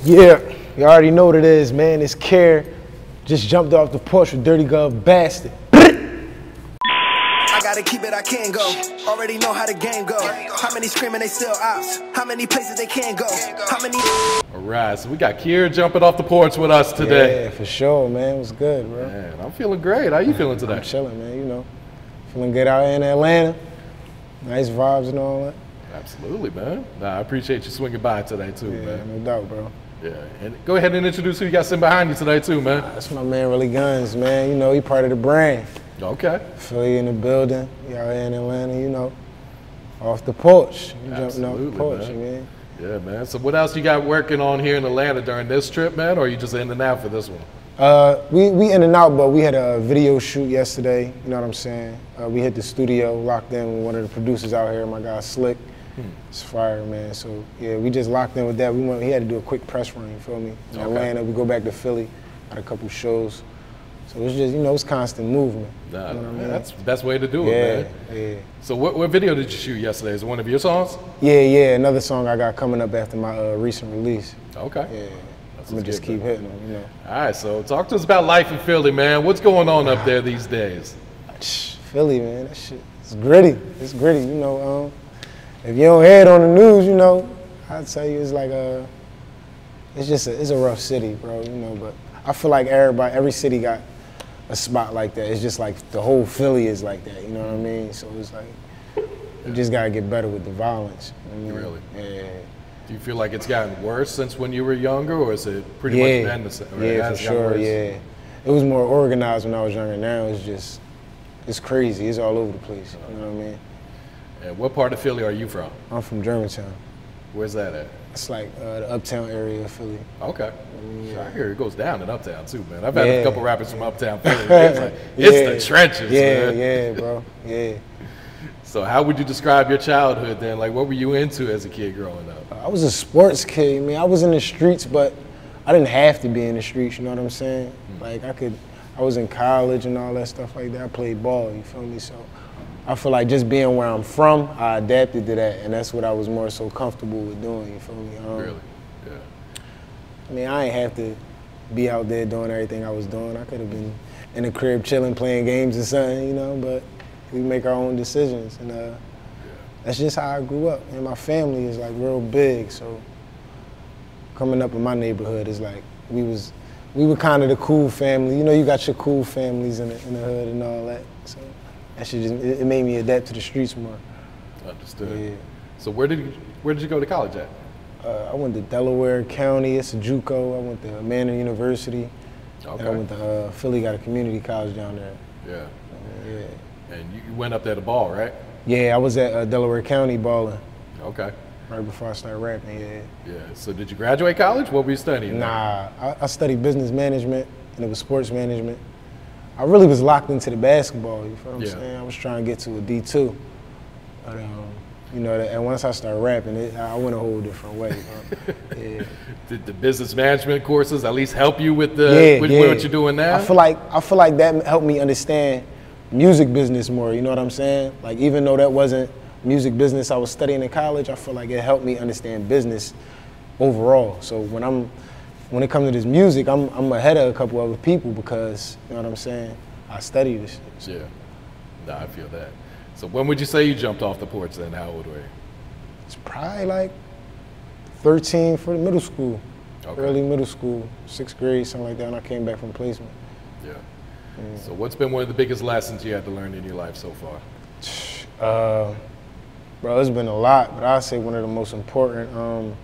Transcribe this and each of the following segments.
Yeah, you already know what it is, man. It's Care. Just jumped off the porch with Dirty Glove Bastard. I gotta keep it, I can't go. Already know how the game go. How many screaming, they still ops. How many places they can't go. How many... All right, so we got Kier jumping off the porch with us today. Yeah, for sure, man. It was good, bro. Man, I'm feeling great. How you feeling today? I'm chilling, man, you know. Feeling good out here in Atlanta. Nice vibes and all that. Absolutely, man. Nah, I appreciate you swinging by today, too, man. No doubt, bro. Yeah, and go ahead and introduce who you got sitting behind you today, too, man. That's my man, Really Guns, man. You know, he part of the brand. Okay. Philly in the building. You out here in Atlanta, you know. Off the porch. You jumping off the porch, man. Yeah, man. So what else you got working on here in Atlanta during this trip, man, or are you just in and out for this one? We in and out, but we had a video shoot yesterday, you know what I'm saying? We hit the studio, locked in with one of the producers out here, my guy Slick. It's fire, man. So yeah, we just locked in with that. He had to do a quick press run, you feel me? In Atlanta, we go back to Philly, got a couple shows. So it's just, you know, it's constant movement. Nah, you know what I mean? That's the best way to do it, man. Yeah. So what video did you shoot yesterday? Is it one of your songs? Yeah, another song I got coming up after my recent release. Okay. Yeah. I'm gonna just keep hitting them, you know. All right, so talk to us about life in Philly, man. What's going on up there these days? Philly, man, that shit, it's gritty. It's gritty, you know. If you don't hear it on the news, you know, I'd tell you it's like it's a rough city, bro, you know, but I feel like every city got a spot like that. It's just like the whole Philly is like that, you know what I mean? So it's like, you just gotta get better with the violence. You know what I mean? Really? Yeah. Do you feel like it's gotten worse since when you were younger, or is it pretty much been the same? Yeah, for sure, yeah. It was more organized when I was younger. Now it's crazy. It's all over the place, you know what I mean? And what part of Philly are you from? I'm from Germantown. Where's that at? It's like the uptown area of Philly. Okay. Yeah. I hear it goes down in uptown too, man. I've had a couple rappers from uptown Philly. It's the trenches, man. Yeah, bro. Yeah. So how would you describe your childhood then? Like, what were you into as a kid growing up? I was a sports kid. I mean, I was in the streets, but I didn't have to be in the streets, you know what I'm saying? Like, I was in college and all that stuff like that. I played ball, you feel me? So I feel like just being where I'm from, I adapted to that, and that's what I was more so comfortable with doing, you feel me? Really? Yeah. I mean, I ain't have to be out there doing everything I was doing. I could have been in the crib chilling, playing games or something, you know, but we make our own decisions, and that's just how I grew up. And my family is like real big, so coming up in my neighborhood is like we were kind of the cool family. You know, you got your cool families in the hood and all that. So that shit it made me adapt to the streets more. Understood. Yeah. So where did you go to college at? I went to Delaware County. It's a JUCO. I went to Manor University. Okay. And I went to Philly. Got a community college down there. Yeah. Yeah. And you went up there to ball, right? Yeah, I was at Delaware County balling. Okay. Right before I started rapping, yeah. Yeah, so did you graduate college? What were you studying? Nah, I studied business management, and it was sports management. I really was locked into the basketball, you feel what I'm saying? I was trying to get to a D2. But, you know, and once I started rapping, I went a whole different way. Yeah. Did the business management courses at least help you with what you're doing now? I feel like that helped me understand music business more, you know what I'm saying? Like, even though that wasn't music business I was studying in college, I feel like it helped me understand business overall. So when it comes to this music, I'm ahead of a couple other people because, you know what I'm saying, I study this shit. So. Yeah, nah, I feel that. So when would you say you jumped off the porch then? How old were you? It's probably like 13 for the middle school, early middle school, 6th grade, something like that, and I came back from placement. Yeah. So what's been one of the biggest lessons you had to learn in your life so far? Bro, it's been a lot, but I'd say one of the most important,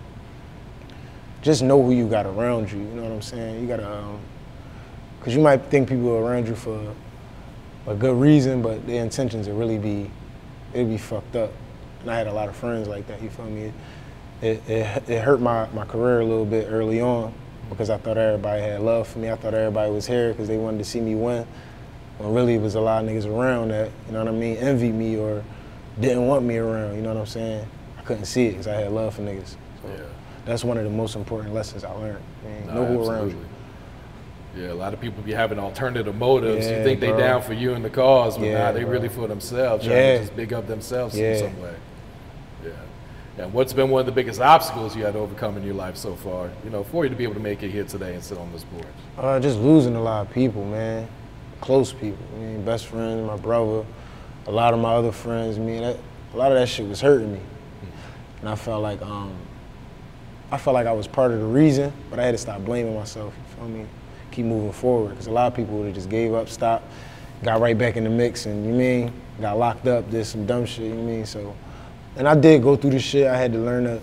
just know who you got around you, you know what I'm saying? You gotta, cause you might think people are around you for a good reason, but their intentions will really be fucked up. And I had a lot of friends like that, you feel me? It hurt my career a little bit early on because I thought everybody had love for me. I thought everybody was here because they wanted to see me win. When really it was a lot of niggas around that, you know what I mean, envied me or didn't want me around, you know what I'm saying? I couldn't see it because I had love for niggas. So that's one of the most important lessons I learned. Know who around you. Yeah, a lot of people be having alternative motives. Yeah, you think they down for you and the cause, but nah, they bro. really for themselves, trying to just big up themselves in some way. Yeah. And what's been one of the biggest obstacles you had to overcome in your life so far, you know, for you to be able to make it here today and sit on this porch? Just losing a lot of people, man. Close people. I mean, best friends, my brother, a lot of my other friends. I mean, a lot of that shit was hurting me. And I felt like I was part of the reason, but I had to stop blaming myself, you feel me? Keep moving forward, because a lot of people would have just gave up, stopped, got right back in the mix, and you mean, got locked up, did some dumb shit, you mean? So, and I did go through this shit. I had to learn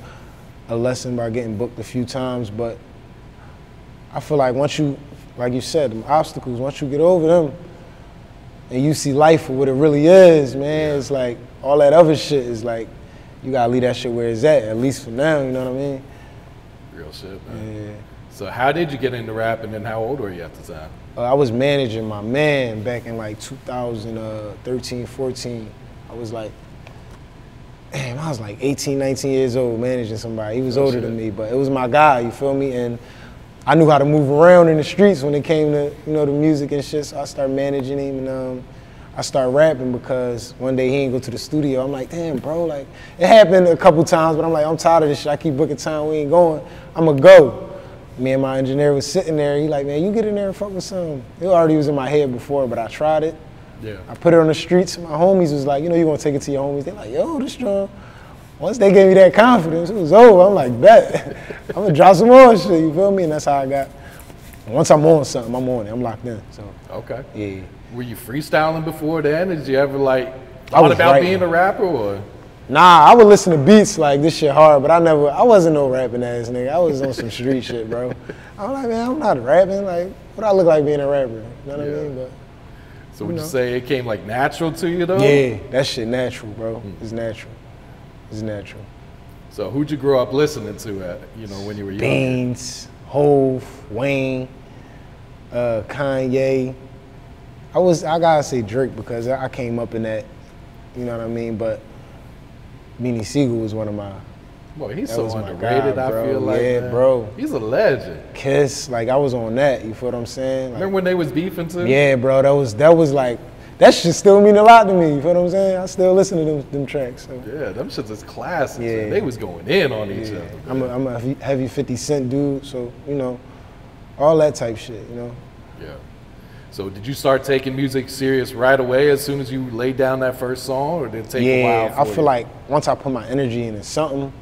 a lesson by getting booked a few times, but I feel like once you, like you said, them obstacles, once you get over them and you see life for what it really is, man, it's like all that other shit is like, you gotta leave that shit where it's at least for now, you know what I mean? Real shit, man. Yeah. So how did you get into rap, and then how old were you at the time? I was managing my man back in like 2013, 14. I was like, damn, I was like 18, 19 years old managing somebody. He was older than me, but it was my guy, you feel me? And I knew how to move around in the streets when it came to, you know, the music and shit, so I started managing him, and I started rapping because one day he ain't go to the studio. I'm like, damn, bro, like, it happened a couple times, but I'm like, I'm tired of this shit. I keep booking time, we ain't going. I'ma go. Me and my engineer was sitting there. He like, man, you get in there and fuck with something. It already was in my head before, but I tried it. Yeah. I put it on the streets. My homies was like, you know, you gonna take it to your homies. They like, yo, this strong. Once they gave me that confidence, it was over. I'm like, bet. I'm gonna drop some more shit, you feel me? And that's how I got. Once I'm on something, I'm on it. I'm locked in, so. Okay. Yeah. Were you freestyling before then? Did you ever like thought about being a rapper, or? Nah, I would listen to beats like this shit hard, but I wasn't no rapping ass nigga. I was on some street shit, bro. I'm like, man, I'm not rapping. Like, what I look like being a rapper? You know what I mean? But so would you say it came like natural to you though? Yeah, that shit natural, bro. It's natural. It's natural. So who'd you grow up listening to at, you know, when you were young? Beans, Hove, Wayne, Kanye. I gotta say Drake because I came up in that, you know what I mean? But Beanie Siegel was one of my. Boy, he's that so was my underrated, guy, I bro. feel like. Yeah, man. bro. He's a legend. Kiss, like I was on that, you feel what I'm saying? Like, Remember when they was beefing too? yeah, bro, that was like, that shit still mean a lot to me, you feel what I'm saying? I still listen to them tracks. So. Yeah, them shits is classics. Yeah. They was going in on each other. I'm a heavy 50 Cent dude, so, you know, all that type shit, you know? Yeah. So did you start taking music serious right away as soon as you laid down that first song, or did it take a while? Yeah, I feel like once I put my energy into something,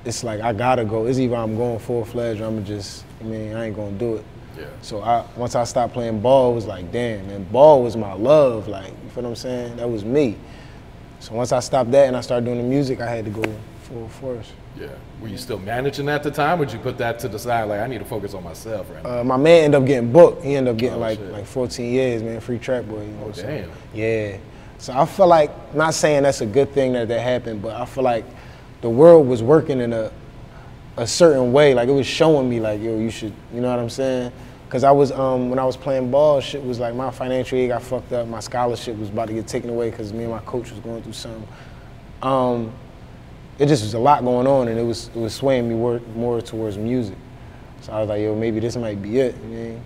it's like I gotta go. It's either I'm going full-fledged or I'm just, I ain't gonna do it. Yeah. So once I stopped playing ball, it was like, damn, man, ball was my love, like, you feel what I'm saying? That was me. So once I stopped that and I started doing the music, I had to go full force. Yeah. Were you still managing at the time, or did you put that to the side, like, I need to focus on myself right now? My man ended up getting booked. He ended up getting shit. like 14 years, man, free trap boy. You know, Oh, damn. So, yeah. So I feel like, not saying that's a good thing that happened, but I feel like the world was working in a certain way. Like it was showing me like, yo, you should, you know what I'm saying? Cause I was, when I was playing ball, shit was like my financial aid got fucked up. My scholarship was about to get taken away cause me and my coach was going through something. It just was a lot going on, and it was swaying me more towards music. So I was like, yo, maybe this might be it. You know?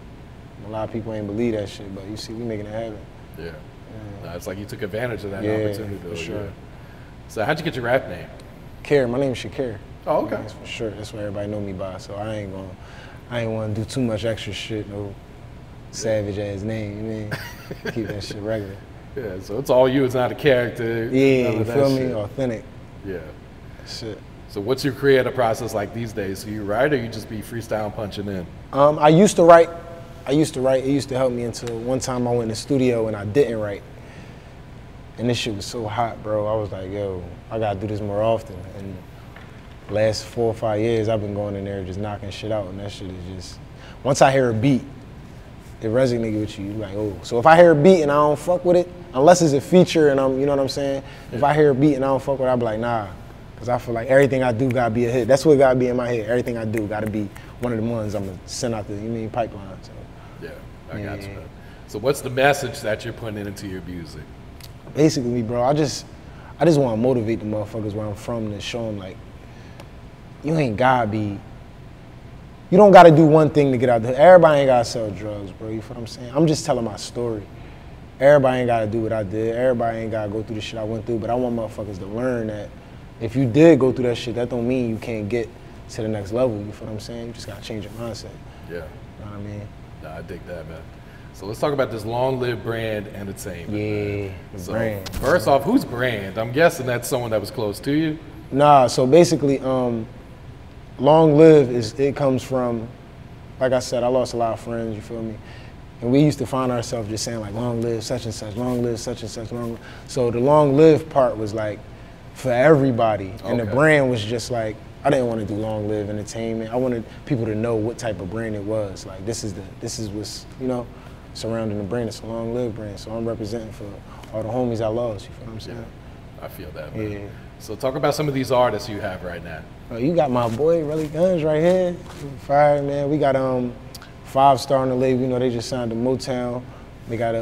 A lot of people ain't believe that shit, but you see, we making it happen. Yeah. No, it's like you took advantage of that Yeah, opportunity. for sure. Yeah. So how'd you get your rap name? Care, my name is Shakir. Oh, okay. That's for sure. That's what everybody know me by. So I ain't want to do too much extra shit. No savage ass name. You mean? Keep that shit regular. Yeah. So it's all you. It's not a character. Yeah, none you of that feel me? shit. Authentic. Yeah. Shit. So what's your creative process like these days? Do you write, or you just be freestyle punching in? I used to write. It used to help me until one time I went in the studio and I didn't write. And this shit was so hot, bro. I was like, yo, I gotta do this more often. And last 4 or 5 years, I've been going in there just knocking shit out, and that shit is just, once I hear a beat, it resonates with you. You're like, oh. So if I hear a beat and I don't fuck with it, unless it's a feature and you know what I'm saying? Yeah. If I hear a beat and I don't fuck with it, I'll be like, nah. Because I feel like everything I do gotta be a hit. That's what gotta be in my head. Everything I do gotta be one of the ones I'm gonna send out the, pipeline. So. Yeah, I got you, man. So what's the message that you're putting into your music? Basically, bro, I just want to motivate the motherfuckers where I'm from to show them, like, you ain't gotta be, you don't gotta do one thing to get out there. Everybody ain't gotta sell drugs, bro, you feel what I'm saying? I'm just telling my story. Everybody ain't gotta do what I did. Everybody ain't gotta go through the shit I went through, but I want motherfuckers to learn that if you did go through that shit, that don't mean you can't get to the next level. You feel what I'm saying? You just gotta change your mindset. Yeah. You know what I mean? Nah, I dig that, man. So let's talk about this long-lived brand entertainment. Yeah, the brand. First off, who's Brand? I'm guessing that's someone that was close to you. Nah, so basically, long live it comes from, like I said, I lost a lot of friends, you feel me? And we used to find ourselves just saying like, long live such and such, long live such and such, long. So the long live part was like for everybody. And the brand was just like, I didn't want to do long live entertainment. I wanted people to know what type of brand it was. Like this is what's, you know, surrounding the brand. It's a long live brand. So I'm representing for all the homies I lost, you feel what I'm saying? Yeah, I feel that, man. Yeah. So talk about some of these artists you have right now. You got my boy Relly Guns right here. Fire, man. We got 5 Star on the label. You know, they just signed to Motown. They got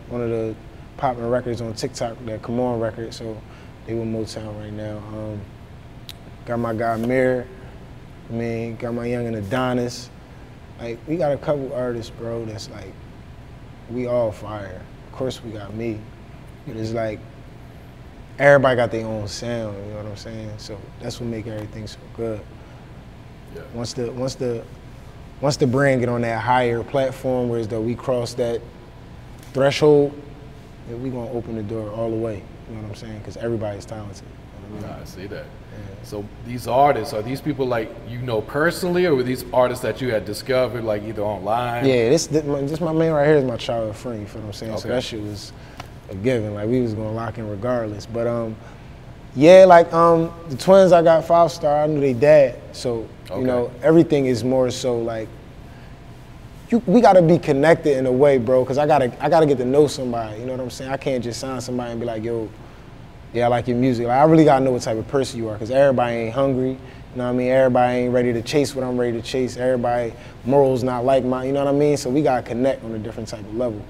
one of the popping records on TikTok, that Come On record. So they with Motown right now. Got my guy Mirror. I mean, got my youngin' Adonis. Like, we got a couple artists, bro, that's like, we all fire. Of course we got me. But it's like, everybody got their own sound, you know what I'm saying? So that's what make everything so good. Yeah. Once the brand get on that higher platform, whereas though we cross that threshold, then we gonna open the door all the way. You know what I'm saying? Because everybody's talented. You know what I mean? I see that. Yeah. So these artists, are these people like you know personally, or were these artists that you had discovered like either online? Yeah, this my man right here is my childhood friend. You feel what I'm saying? Okay. So that shit was a given. Like we was gonna lock in regardless. But yeah, like the twins I got 5 Star, I knew they dad. So you know everything is more so like we gotta be connected in a way, bro. Cause I gotta get to know somebody. You know what I'm saying? I can't just sign somebody and be like, yo, yeah, I like your music. Like, I really gotta know what type of person you are. Cause everybody ain't hungry. You know what I mean? Everybody ain't ready to chase what I'm ready to chase. Everybody morals not like mine. You know what I mean? So we gotta connect on a different type of level.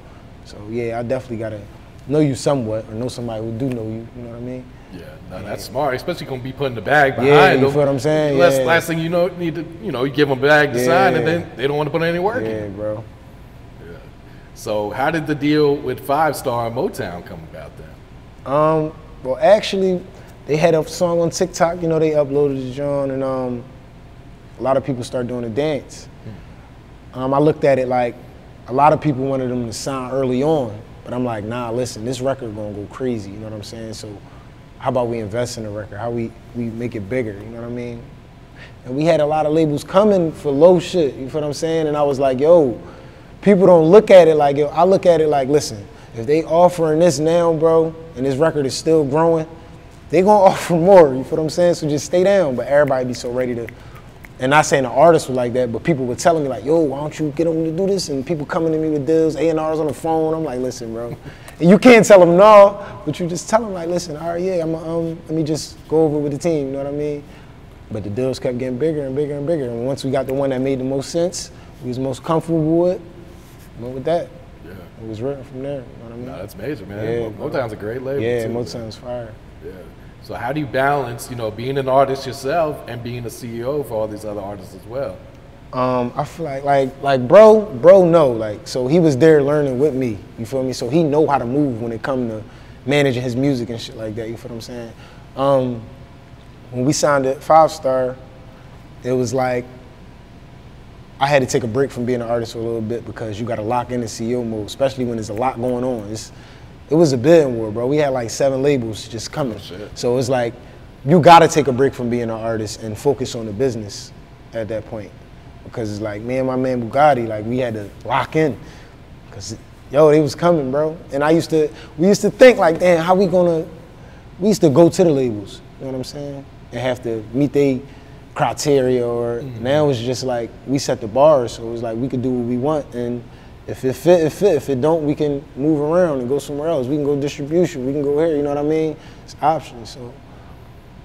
So yeah, I definitely gotta know you somewhat, or know somebody who do know you. You know what I mean? Yeah, no, that's smart. Especially gonna be putting the bag behind yeah, you them. feel what I'm saying? Last thing you know, you give them a bag to sign, and then they don't want to put any work in. Yeah, bro. Yeah. So how did the deal with 5 Star and Motown come about then? Well, actually, they had a song on TikTok. You know, they uploaded it, John, and a lot of people started doing the dance. I looked at it like a lot of people wanted them to sign early on, but I'm like, nah, listen, this record gonna go crazy. You know what I'm saying? So how about we invest in the record? How we make it bigger? You know what I mean? And we had a lot of labels coming for low shit. You feel what I'm saying? And I was like, yo, people don't look at it like, yo, I look at it like, listen, if they offering this now, bro, and this record is still growing, they gonna offer more, you feel what I'm saying? So just stay down, but everybody be so ready to, and not saying the artists were like that, but people were telling me like, yo, why don't you get them to do this? And people coming to me with deals, A&Rs on the phone, I'm like, listen, bro. And you can't tell them no, but you just tell them like, listen, all right, yeah, let me just go over with the team, you know what I mean? But the deals kept getting bigger and bigger and bigger, and once we got the one that made the most sense, we was most comfortable with, went with that. Yeah. It was written from there, you know what I mean? No, that's major, man. Yeah, Motown's a great label. Yeah, too, Motown's fire. Yeah. So how do you balance, being an artist yourself and being a CEO for all these other artists as well? I feel like bro know, like, so he was there learning with me, you feel me? So he know how to move when it come to managing his music and shit like that, you feel what I'm saying? When we signed at 5 Star, it was like, I had to take a break from being an artist for a little bit because you gotta lock in the CEO mode, especially when there's a lot going on. It was a bidding war, bro. We had like 7 labels just coming. So it's like, you gotta take a break from being an artist and focus on the business at that point. Because it's like, me and my man Bugatti, like we had to lock in. Cause yo, they was coming, bro. And we used to think like, damn, we used to go to the labels, you know what I'm saying? And have to meet their criteria, or now it's just like, we set the bar, so it was like, we could do what we want, and if it fit, it fit. If it don't, we can move around and go somewhere else. We can go distribution, we can go here, you know what I mean? It's options, so.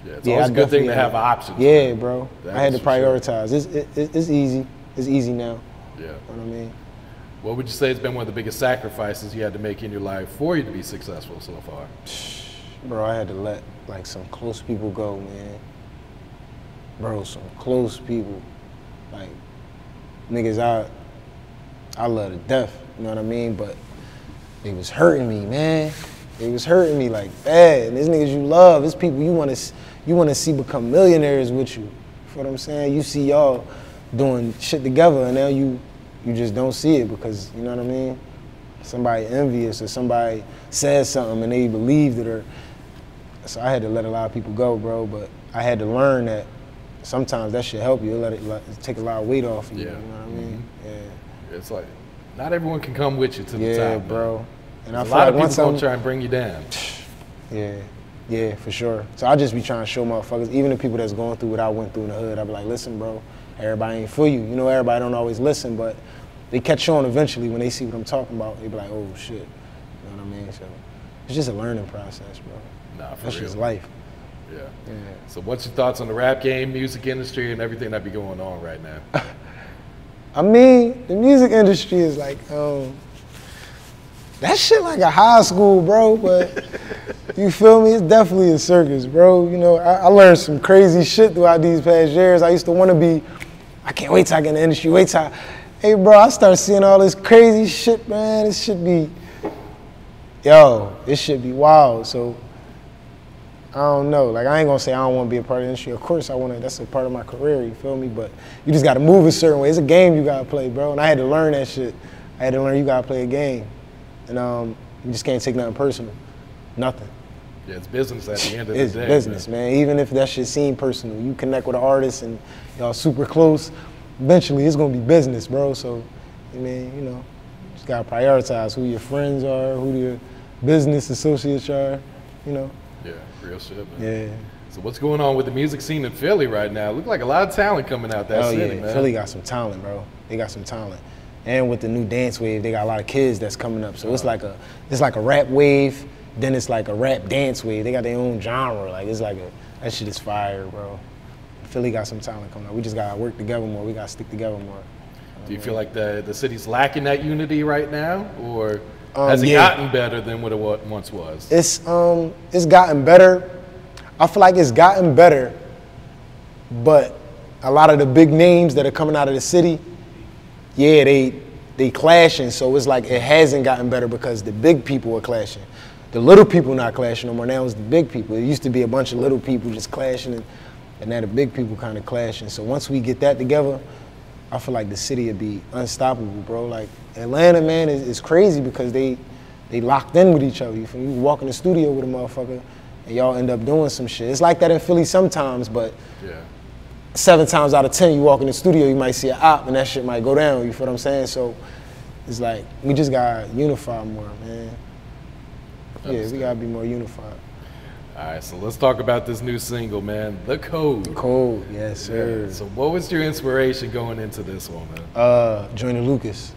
Yeah, it's always a good thing to have options. Yeah, bro. That I had to is for prioritize. It's easy. It's easy now. Yeah. You know what I mean? What would you say has been one of the biggest sacrifices you had to make in your life for you to be successful so far? Bro, I had to let like some close people go, man. Bro, some close people. Like, niggas I love to death, you know what I mean? But they was hurting me, man. It was hurting me like bad. And these niggas you love, it's people you want to see become millionaires with you. You feel what I'm saying? You see y'all doing shit together, and now you just don't see it because, you know what I mean? Somebody envious or somebody says something and they believed it, or so I had to let a lot of people go, bro. But I had to learn that sometimes that should help you. Let it take a lot of weight off you. Yeah. You know what I mean? Yeah. It's like not everyone can come with you to the top. Yeah, bro. And I a feel lot like of people once gonna try and bring you down. Yeah, for sure. So I just be trying to show motherfuckers, even the people that's going through what I went through in the hood, I be like, listen, bro, everybody ain't for you. You know, everybody don't always listen, but they catch on eventually when they see what I'm talking about. They be like, oh shit, you know what I mean? So it's just a learning process, bro. Nah, for That's real. just life. Yeah. Yeah. So what's your thoughts on the rap game, music industry, and everything that be going on right now? I mean, the music industry is like, that shit like a high school, bro, but you feel me? It's definitely a circus, bro. You know, I learned some crazy shit throughout these past years. I used to want to be, I can't wait till I get in the industry, wait till hey, bro, I start seeing all this crazy shit, man. This should be wild. So, I don't know. Like, I ain't gonna say I don't want to be a part of the industry. Of course I want to, that's a part of my career, you feel me? But you just got to move a certain way. It's a game you got to play, bro. And I had to learn that shit. I had to learn you got to play a game. And you just can't take nothing personal. Nothing. Yeah, it's business at the end of the day. It's business, man. Even if that shit seem personal, you connect with an artist and y'all super close, eventually it's gonna be business, bro. So, I mean, you know, just gotta prioritize who your friends are, who your business associates are, you know. Yeah, real shit, man. Yeah. So what's going on with the music scene in Philly right now? Look like a lot of talent coming out that city, man. Philly got some talent, bro. They got some talent. And with the new dance wave, they got a lot of kids that's coming up. So it's like a rap wave, then it's like a rap dance wave. They got their own genre. Like it's like that shit is fire, bro. Philly got some talent coming up. We just gotta work together more. We gotta stick together more. Do you feel like the city's lacking that unity right now, or has it gotten better than what it once was? It's gotten better. I feel like it's gotten better, but a lot of the big names that are coming out of the city, yeah, they clashing. So it's like it hasn't gotten better because the big people are clashing. The little people not clashing no more. Now it's the big people. It used to be a bunch of little people just clashing, and now the big people kind of clashing. So once we get that together, I feel like the city would be unstoppable, bro. Like Atlanta, man, is crazy because they locked in with each other. You walk in the studio with a motherfucker, and y'all end up doing some shit. It's like that in Philly sometimes, but 7 times out of 10, you walk in the studio, you might see an op, and that shit might go down. You feel what I'm saying? So it's like we just gotta unify more, man. Yeah, we gotta be more unified. All right, so let's talk about this new single, man, The Code. Code, yes, sir. Yeah. So what was your inspiration going into this one, man? Joyner Lucas.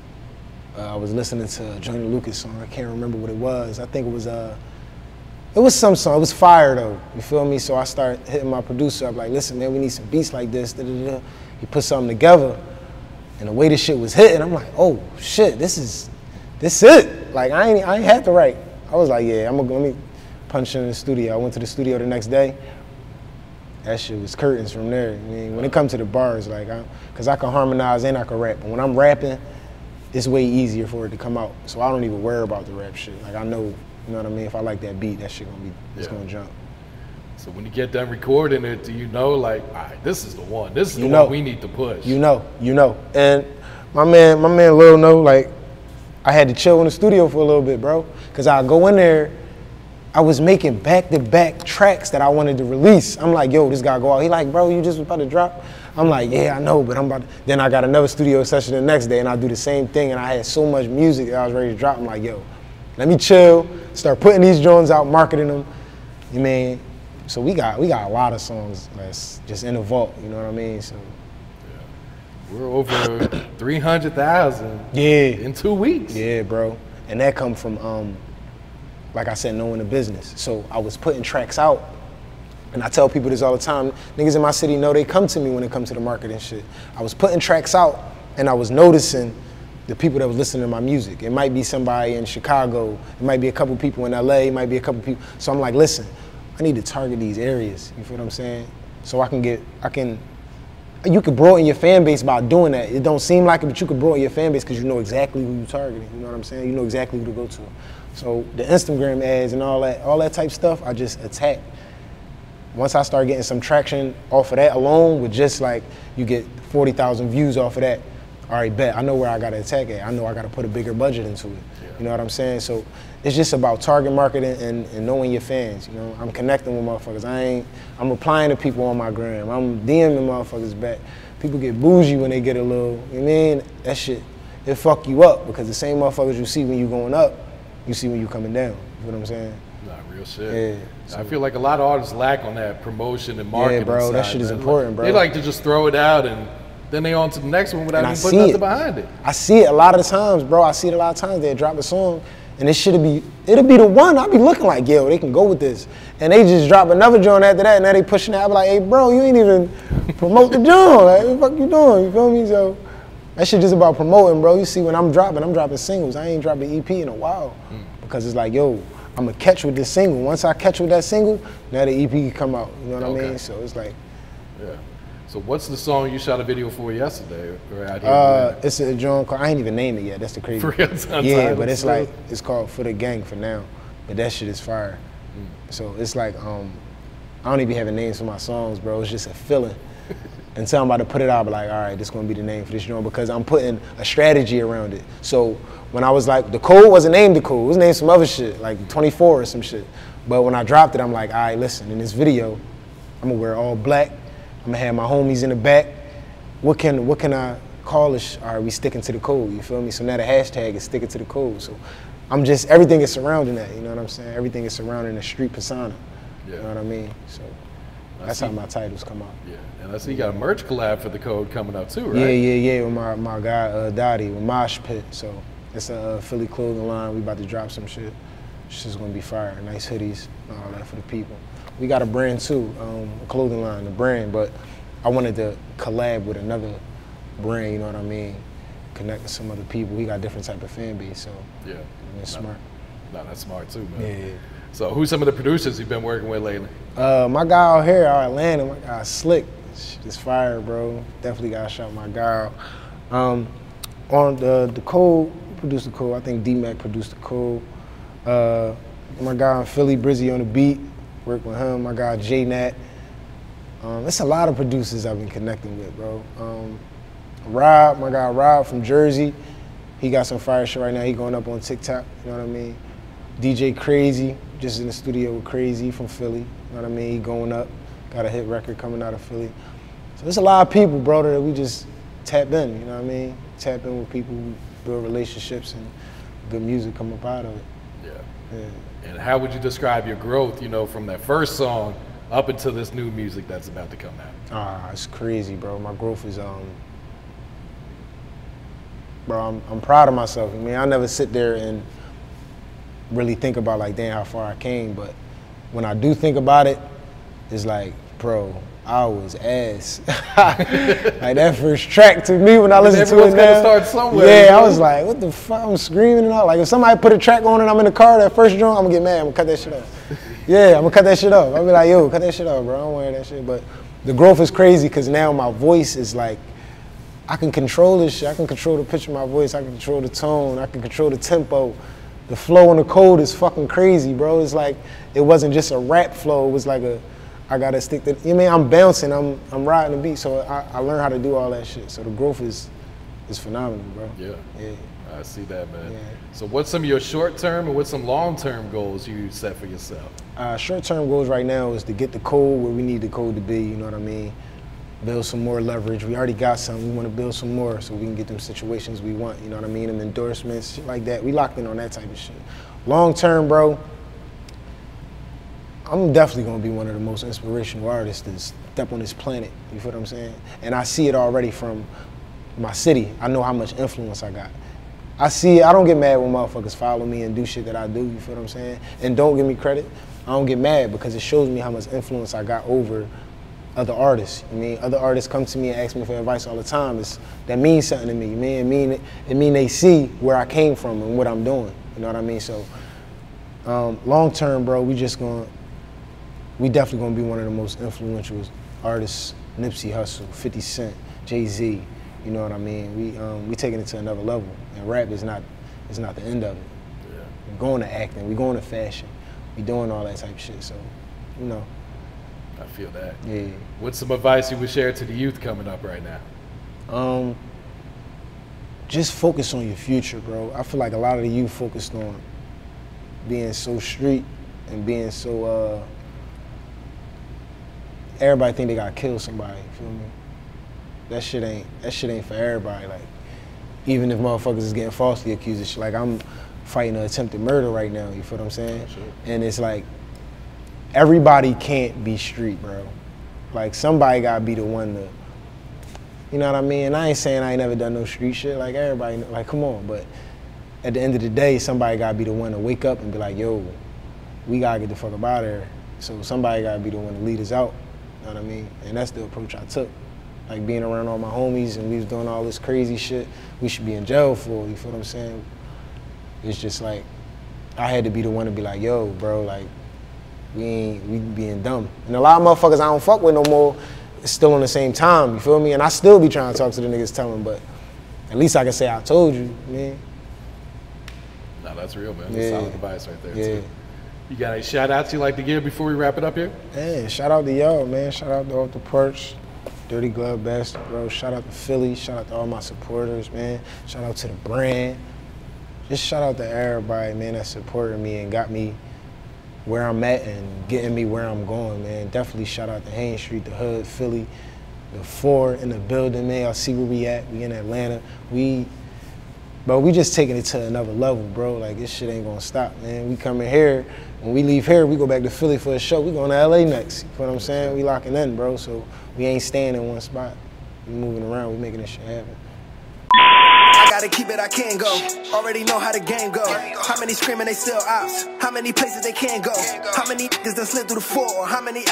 I was listening to a Joyner Lucas song. I can't remember what it was. I think it was some song. It was fire though. You feel me? So I started hitting my producer up like, listen, man, we need some beats like this. Da, da, da. He put something together, and the way this shit was hitting, I'm like, oh shit, this it. Like I ain't had to write. I was like, yeah, let me punch in the studio. I went to the studio the next day. That shit was curtains from there. I mean, when it comes to the bars, like, cause I can harmonize and I can rap. But when I'm rapping, it's way easier for it to come out. So I don't even worry about the rap shit. Like I know, you know what I mean? If I like that beat, that shit it's gonna jump. So when you get done recording it, do you know like, all right, this is the one. This is the one we need to push. You know. And my man Lil know, like, I had to chill in the studio for a little bit, bro. Cause I go in there, I was making back-to-back tracks that I wanted to release. I'm like, yo, this guy go out. He like, bro, you just about to drop? I'm like, yeah, I know, but I'm about to. Then I got another studio session the next day and I do the same thing and I had so much music that I was ready to drop. I'm like, yo, let me chill, start putting these joints out, marketing them. You mean? So we got a lot of songs that's just in the vault, you know what I mean? So we're over 300,000 in 2 weeks. Yeah, bro. And that come from, like I said, knowing the business. So I was putting tracks out, and I tell people this all the time. Niggas in my city know they come to me when it comes to the market and shit. I was putting tracks out, and I was noticing the people that was listening to my music. It might be somebody in Chicago. It might be a couple people in LA. It might be a couple people. So I'm like, listen, I need to target these areas. You feel what I'm saying? So you could broaden your fan base by doing that. It don't seem like it, but you could broaden your fan base because you know exactly who you're targeting. You know what I'm saying? You know exactly who to go to. So the Instagram ads and all that type stuff, I just attack. Once I start getting some traction off of that alone, with just like you get 40,000 views off of that, all right, bet, I know where I gotta attack at. I know I gotta put a bigger budget into it. Yeah. You know what I'm saying? So it's just about target marketing and knowing your fans. You know, I'm connecting with motherfuckers. I'm replying to people on my gram. I'm DMing motherfuckers back. People get bougie when they get a little, you know what I mean? That shit, it fuck you up, because the same motherfuckers you see when you going up, you see when you coming down. You know what I'm saying? Nah, real shit. Yeah. So, I feel like a lot of artists lack on that promotion and marketing. Yeah, bro, side, that shit is important, bro. They like to just throw it out and then they on to the next one without even putting nothing behind it. I see it a lot of the times, bro. I see it a lot of times. They drop a song and it'll be the one. I'll be looking like, yo, they can go with this. And they just drop another joint after that, and now they pushing it. I'll be like, hey, bro, you ain't even promote the joint. Like, what the fuck you doing? You feel me? So that shit just about promoting, bro. You see, when I'm dropping singles. I ain't dropped an EP in a while because it's like, yo, I'm gonna catch with this single. Once I catch with that single, now the EP can come out. You know what I mean? So it's like, yeah. So what's the song you shot a video for yesterday? Or out here it's a joint called, I ain't even named it yet. That's the crazy. Yeah, but it's like, it's called For the Gang for now. But that shit is fire. So it's like, I don't even have names for my songs, bro. It's just a feeling. Until I'm about to put it out, I'll be like, all right, this is gonna be the name for this joint, because I'm putting a strategy around it. So when I was like, the code wasn't named the code, it was named some other shit, like 24 or some shit. But when I dropped it, I'm like, all right, listen, in this video, I'm gonna wear all black. I'm gonna have my homies in the back. What can I call this? All right, we sticking to the code, you feel me? So now the hashtag is sticking to the code. So everything is surrounding that, you know what I'm saying? Everything is surrounding the street persona, you know what I mean? So that's how my titles come out. Yeah, and I see you got a merch collab for the code coming up too, right? Yeah, with my guy Dottie, with Mosh Pit. So it's a Philly clothing line. We about to drop some shit. It's just gonna be fire. Nice hoodies and all that for the people. We got a brand too, a clothing line, a brand, but I wanted to collab with another brand, you know what I mean? Connect with some other people. We got different type of fan base, so yeah, it's smart. No, that's smart too, man. Yeah. So who's some of the producers you've been working with lately? My guy out here, out Atlanta, my guy Slick. It's fire, bro. Definitely gotta shout my guy out. On the code, produced the code. I think D-Mac produced the code. My guy in Philly, Brizzy on the beat. Work with him. My guy J-Nat. It's a lot of producers I've been connecting with, bro. Rob, my guy Rob from Jersey. He got some fire shit right now. He going up on TikTok, you know what I mean? DJ Crazy, just in the studio with Crazy from Philly, you know what I mean? He going up, got a hit record coming out of Philly. So there's a lot of people, bro, that we just tap in, you know what I mean? Tap in with people, build relationships, and good music come up out of it. Yeah. And how would you describe your growth, you know, from that first song up into this new music that's about to come out? It's crazy, bro. My growth is, bro, I'm proud of myself. I mean, I never sit there and really think about like, damn, how far I came. But when I do think about it, it's like, bro, I was ass. Like that first track to me when I listen to it now. Start somewhere, yeah, I was like, what the fuck? I'm screaming and all. Like if somebody put a track on and I'm in the car, that first joint, I'm gonna get mad. I'm gonna cut that shit off. Yeah, I'm gonna cut that shit off. I'll be like, yo, cut that shit off, bro. I don't want to hear that shit. But the growth is crazy because now my voice is like, I can control this shit. I can control the pitch of my voice. I can control the tone. I can control the tempo. The flow and the code is fucking crazy, bro. It's like, it wasn't just a rap flow. It was like I gotta stick to, you know what I mean? I'm bouncing, I'm riding the beat. So I learned how to do all that shit. So the growth is phenomenal, bro. Yeah. I see that, man. Yeah. So what's some of your short-term and what's some long-term goals you set for yourself? Short-term goals right now is to get the code where we need the code to be, you know what I mean? Build some more leverage. We already got some, we want to build some more so we can get them situations we want, you know what I mean? Them endorsements, shit like that. We locked in on that type of shit. Long-term, bro, I'm definitely gonna be one of the most inspirational artists to step on this planet, you feel what I'm saying? And I see it already from my city. I know how much influence I got. I see it, I don't get mad when motherfuckers follow me and do shit that I do, you feel what I'm saying? And don't give me credit. I don't get mad because it shows me how much influence I got over other artists. I mean, other artists come to me and ask me for advice all the time. That means something to me, man. It mean they see where I came from and what I'm doing, you know what I mean? So long term, bro, we definitely gonna be one of the most influential artists. Nipsey Hussle, 50 Cent, Jay-Z, you know what I mean? We taking it to another level, and rap is not the end of it. we going to acting, we going to fashion, we doing all that type of shit. So, you know. I feel that. Yeah. What's some advice you would share to the youth coming up right now? Just focus on your future, bro. I feel like a lot of the youth focused on being so street and being so, everybody think they gotta kill somebody, you feel me? That shit ain't for everybody. Like, even if motherfuckers is getting falsely accused of shit, like I'm fighting an attempted murder right now, you feel what I'm saying? Sure. And it's like, everybody can't be street, bro. Like, somebody gotta be the one to, you know what I mean? And I ain't saying I ain't never done no street shit, like everybody, like come on, but at the end of the day, somebody gotta be the one to wake up and be like, yo, we gotta get the fuck up out of here. So somebody gotta be the one to lead us out, you know what I mean? And that's the approach I took. Like being around all my homies and we was doing all this crazy shit we should be in jail for, you feel what I'm saying? It's just like, I had to be the one to be like, yo, bro, like, we being dumb. And a lot of motherfuckers I don't fuck with no more, it's still on the same time, you feel me? And I still be trying to talk to the niggas, tell them, but at least I can say I told you, man. No, that's real, man. Yeah. That's solid advice right there, Yeah. too. You got any shout outs you like to give before we wrap it up here? Man, shout out to y'all, man. Shout out to all the Porch, Dirty Glove Bastard, bro. Shout out to Philly. Shout out to all my supporters, man. Shout out to the brand. Just shout out to everybody, man, that supported me and got me where I'm at and getting me where I'm going, man. Definitely shout out to Haze Street, the Hood, Philly, the 4 in the building, man. Y'all see where we at. We in Atlanta. We just taking it to another level, bro. Like, this shit ain't gonna stop, man. We coming here. When we leave here, we go back to Philly for a show. We going to LA next. You know what I'm saying? We locking in, bro. So we ain't staying in one spot. We moving around. We making this shit happen. I gotta keep it, I can't go. Already know how the game go. How many screaming they still ops? How many places they can't go? How many niggas done slid through the floor? How many ops